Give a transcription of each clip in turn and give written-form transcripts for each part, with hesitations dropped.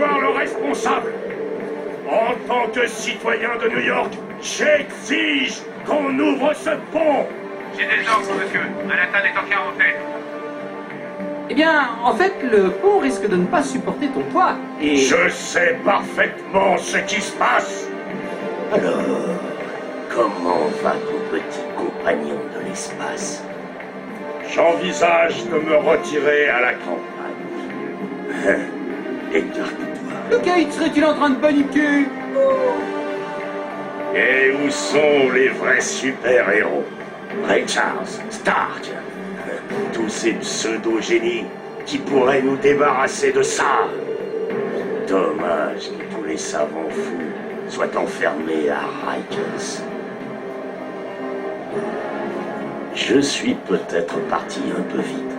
voir le responsable. En tant que citoyen de New York, j'exige qu'on ouvre ce pont. J'ai des ordres, monsieur. Manhattan est en quarantaine. Eh bien, en fait, le pont risque de ne pas supporter ton poids, et... Je sais parfaitement ce qui se passe. Alors, comment va ton petit compagnon de l'espace? J'envisage de me retirer à la campagne. Écarte-toi. Le Kate serait-il en train de paniquer? Et où sont les vrais super-héros? Ray Charles, Stark, tous ces pseudo-génies qui pourraient nous débarrasser de ça. Dommage que tous les savants fous soient enfermés à Rikers. Je suis peut-être parti un peu vite.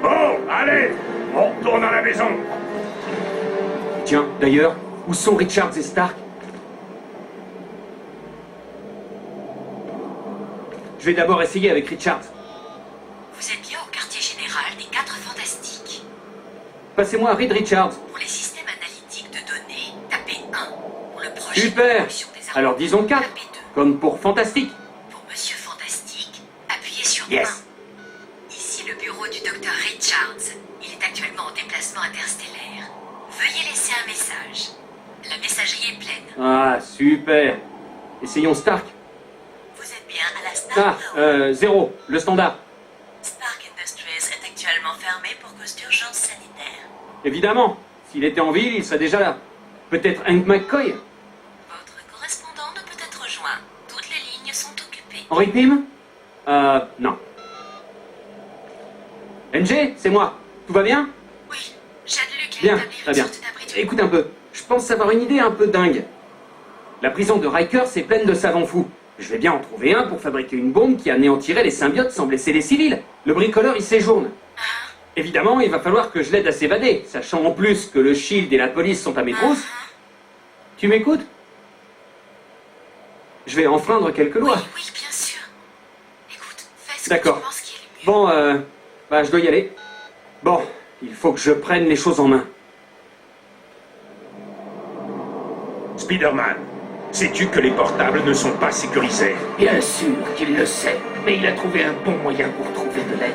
Bon, allez, on retourne à la maison. Tiens, d'ailleurs, où sont Richards et Stark? Je vais d'abord essayer avec Richards. Vous êtes bien au quartier général des 4 Fantastiques. Passez-moi Reed Richards. Pour les systèmes analytiques de données, tapez 1. Pour le projet Super. de production des armes, Alors disons 4, tapez 2. comme pour Fantastique. Pour Monsieur Fantastique, appuyez sur Yes. 1. Ici le bureau du docteur Richards. Il est actuellement en déplacement interstellaire. Veuillez laisser un message. La messagerie est pleine. Ah, super. Essayons Stark. Vous êtes bien à la Stark Ah, Tower. 0, le standard. Stark Industries est actuellement fermé pour cause d'urgence sanitaire. Évidemment. S'il était en ville, il serait déjà là. Peut-être Hank McCoy. Votre correspondant ne peut être joint. Toutes les lignes sont occupées. Henry Pym? Non. NG, c'est moi. Tout va bien? Oui, j'aide Luc à Bien, établir très une bien. sorte d'abri de... Écoute un peu, je pense avoir une idée un peu dingue. La prison de Rikers est pleine de savants fous. Je vais bien en trouver un pour fabriquer une bombe qui anéantirait les symbiotes sans blesser les civils. Le bricoleur y séjourne. Évidemment, il va falloir que je l'aide à s'évader, sachant en plus que le Shield et la police sont à mes trousses. Tu m'écoutes? Je vais enfreindre quelques lois. Oui, bien sûr. Écoute, fais ce que D'accord. tu penses qui est le mieux. Bon, je dois y aller. Bon, il faut que je prenne les choses en main. Spider-Man, sais-tu que les portables ne sont pas sécurisés? Bien sûr qu'il le sait, mais il a trouvé un bon moyen pour trouver de l'aide.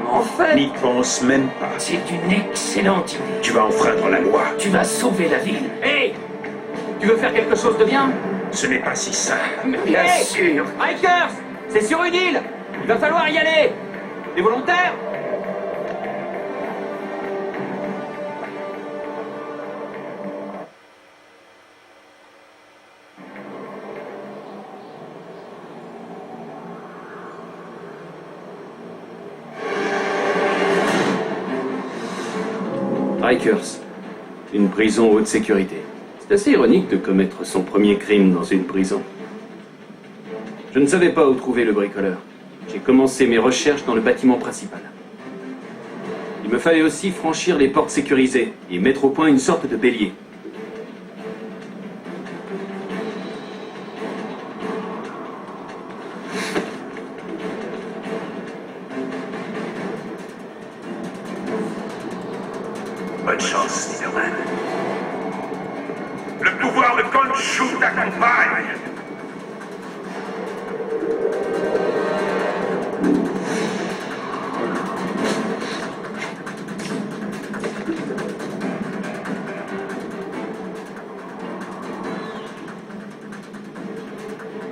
En fait... N'y pense même pas. C'est une excellente idée. Tu vas enfreindre la loi. Tu vas sauver la ville. Hey! Tu veux faire quelque chose de bien? Ce n'est pas si simple. Bien Hey! sûr. Rikers! C'est sur une île! Il va falloir y aller! Des volontaires? Rikers, une prison haute sécurité. C'est assez ironique de commettre son premier crime dans une prison. Je ne savais pas où trouver le bricoleur. J'ai commencé mes recherches dans le bâtiment principal. Il me fallait aussi franchir les portes sécurisées et mettre au point une sorte de bélier. Bonne chance, Spider-Man. Le pouvoir de Khonshu t'accompagne.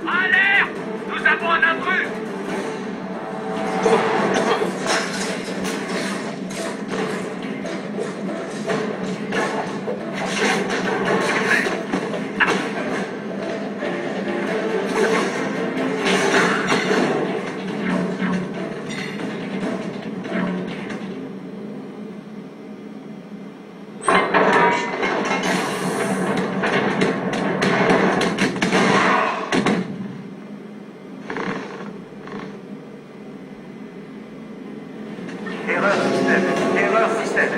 Alerte! Nous avons un intrus! Erreur système.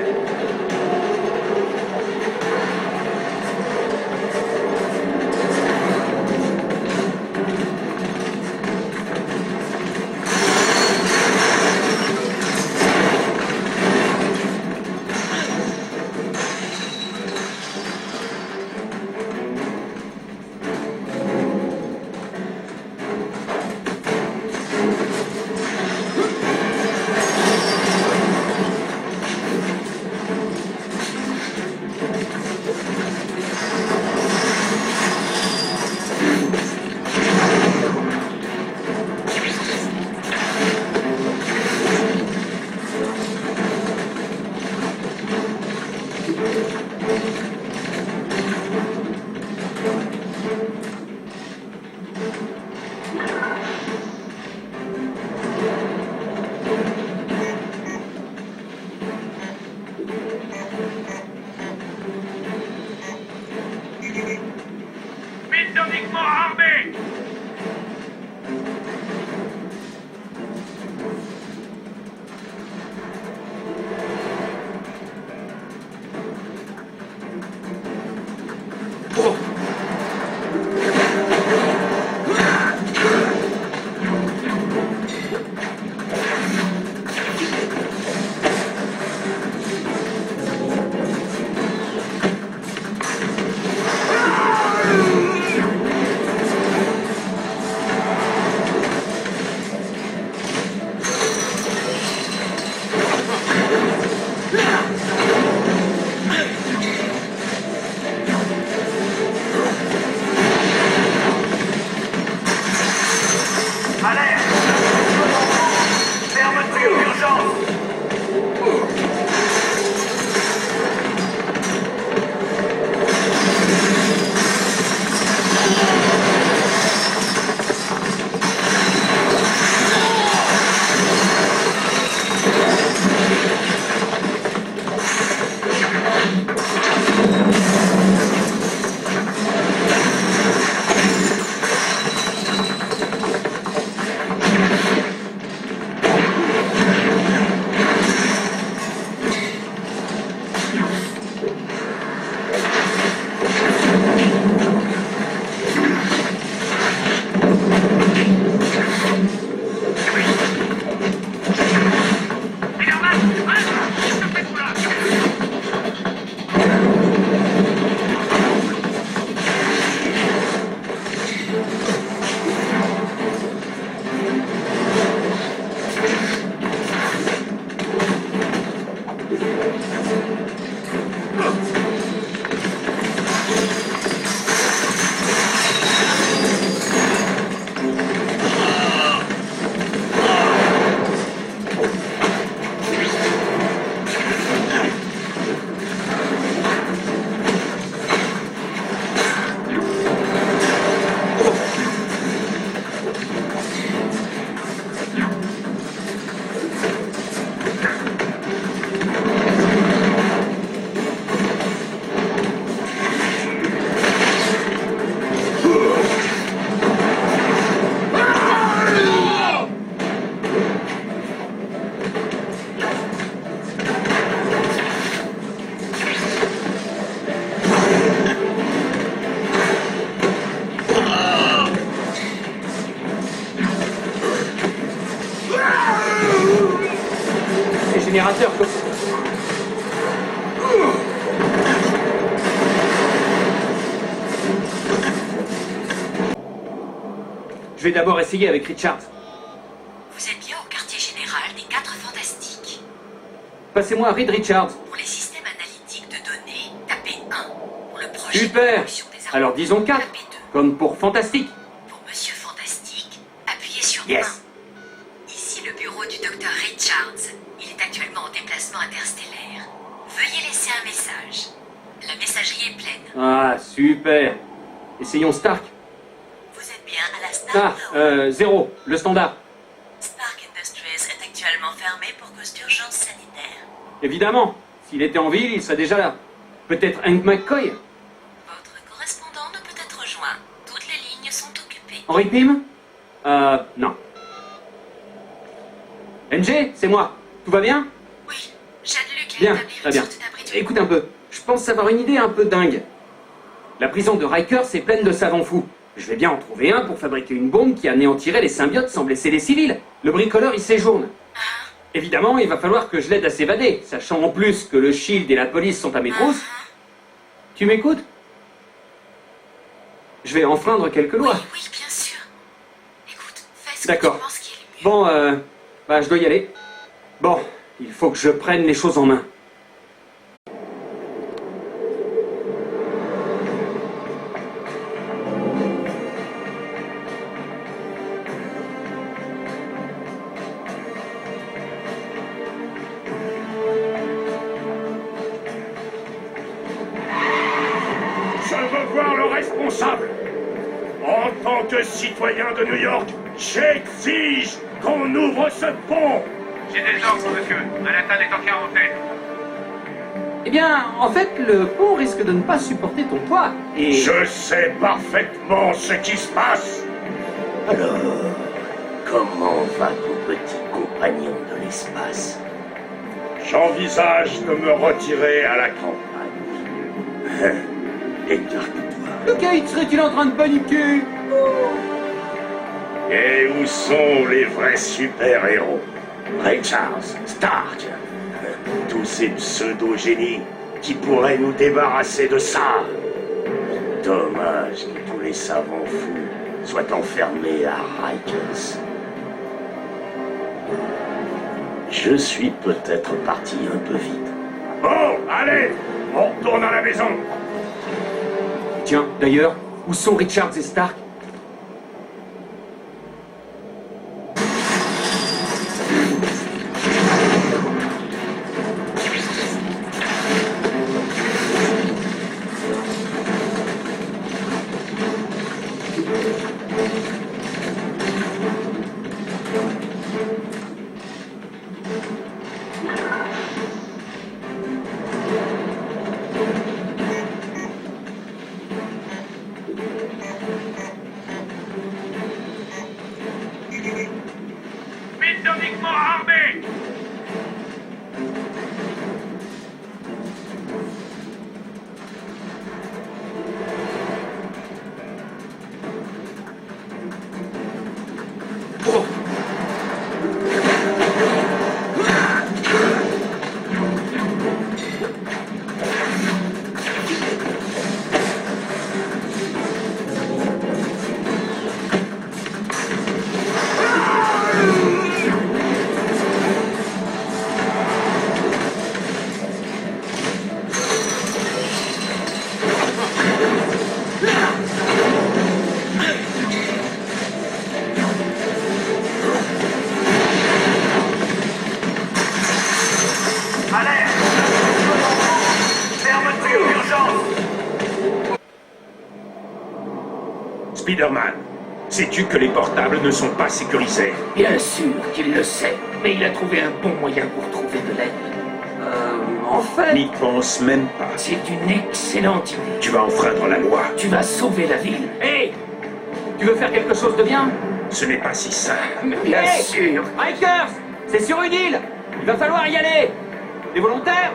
Les générateurs, quoi. Je vais d'abord essayer avec Richards. Vous êtes bien au quartier général des 4 Fantastiques. Passez-moi Reed Richards. Pour les systèmes analytiques de données, tapez 1. Pour le projet Super. d'évolution des armes, Alors disons 4, tapez 2. comme pour Fantastique. Pour Monsieur Fantastique, appuyez sur Yes. 1. Ici le bureau du docteur Richards. Il est actuellement en déplacement interstellaire. Veuillez laisser un message. La messagerie est pleine. Ah, super. Essayons Stark. Vous êtes bien à la Stark Ah, Tower. 0, le standard. Stark Industries est actuellement fermée pour cause d'urgence sanitaire. Évidemment. S'il était en ville, il serait déjà là. Peut-être Hank McCoy. Votre correspondant ne peut être joint. Toutes les lignes sont occupées. Henry Pym non. NG, c'est moi. Tout va bien? Oui, j'aide Luc à Bien, établir très une bien. sorte d'abri. Écoute un peu. Je pense avoir une idée un peu dingue. La prison de Rikers est pleine de savants fous. Je vais bien en trouver un pour fabriquer une bombe qui anéantirait les symbiotes sans blesser les civils. Le bricoleur y séjourne. Évidemment, il va falloir que je l'aide à s'évader, sachant en plus que le Shield et la police sont à mes trousses. Tu m'écoutes? Je vais enfreindre quelques Oui, lois. oui, bien sûr. Écoute, fais ce que D'accord. tu penses qui est le mieux. Bon, bah je dois y aller. Bon, il faut que je prenne les choses en main. Je veux voir le responsable. En tant que citoyen de New York, j'exige qu'on ouvre ce pont. J'ai des ordres, monsieur. Manhattan est en quarantaine. Eh bien, en fait, le pont risque de ne pas supporter ton poids. Et... Je sais parfaitement ce qui se passe. Alors, comment va ton petit compagnon de l'espace? J'envisage de me retirer à la campagne. Écarte-toi. Le Kate serait-il en train de paniquer? Et où sont les vrais super-héros? Richards, Stark, tous ces pseudo-génies qui pourraient nous débarrasser de ça. Dommage que tous les savants fous soient enfermés à Rikers. Je suis peut-être parti un peu vite. Bon, allez, on retourne à la maison. Tiens, d'ailleurs, où sont Richards et Stark? Alerte! Fermeture d'urgence! Spider-Man, sais-tu que les portables ne sont pas sécurisés? Bien sûr qu'il le sait, mais il a trouvé un bon moyen pour trouver de l'aide. En fait, N'y pense même pas. c'est une excellente idée. Tu vas enfreindre la loi. Tu vas sauver la ville. Hé! Tu veux faire quelque chose de bien? Ce n'est pas si simple. Bien Hey! sûr. Rikers! C'est sur une île! Il va falloir y aller! Des volontaires?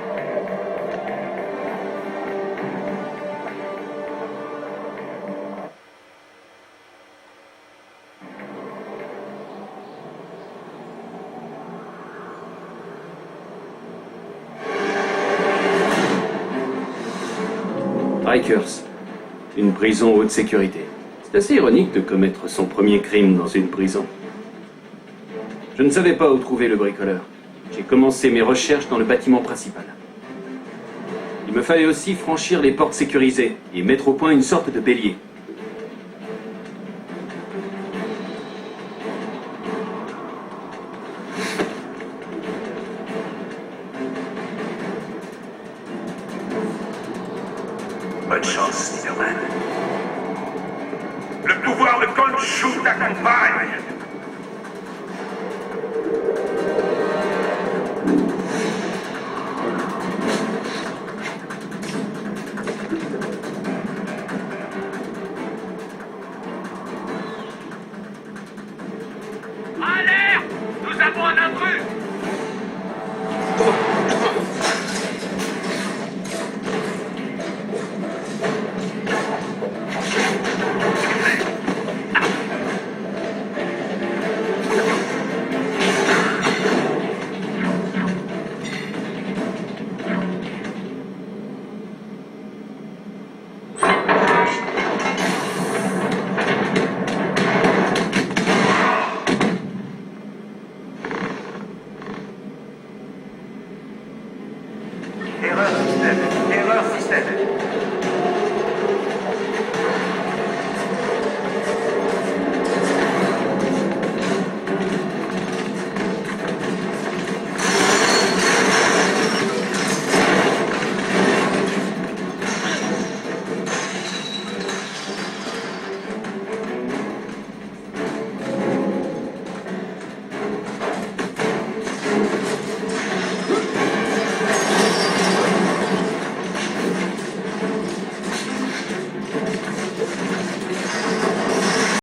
Rikers, une prison haute sécurité. C'est assez ironique de commettre son premier crime dans une prison. Je ne savais pas où trouver le bricoleur. J'ai commencé mes recherches dans le bâtiment principal. Il me fallait aussi franchir les portes sécurisées et mettre au point une sorte de bélier. Bonne chance, Spider-Man. Le pouvoir de Khonshu t'accompagne. Alerte! Nous avons un intrus! Erreur système. Erreur système.